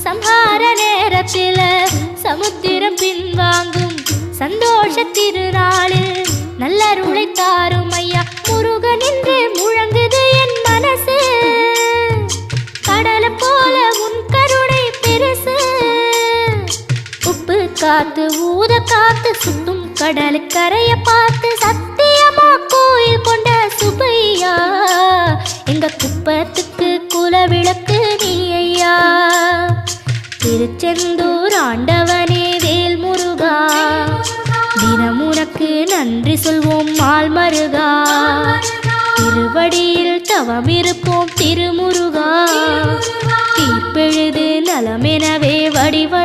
சம்ஹார நேரத்தில சமுத்திரம் பின்வாங்கும் சந்தோஷ திருநாளில் நல்லருளை தாரும் ஐயா முருகன் என்று முழங்குது என் மனசு கடலை போல உன் கருணை பெருசு உப்பு காத்து ஊத காத்து சுத்தும் கடலு கரைய பார்த்து சத்தியமா கோயில் கொண்ட சுபையா எங்க குப்பத்துக்கு குலவிளக்கு நீ ஐயா திருச்செந்தூர் ஆண்டவனே வேல் முருகா தினம் உனக்கு நன்றி சொல்வோம் மால் மருகா திருவடியில் தவம் இருப்போம் திருமுருகா தீர்ப்பெழுது நலமெனவே வடிவ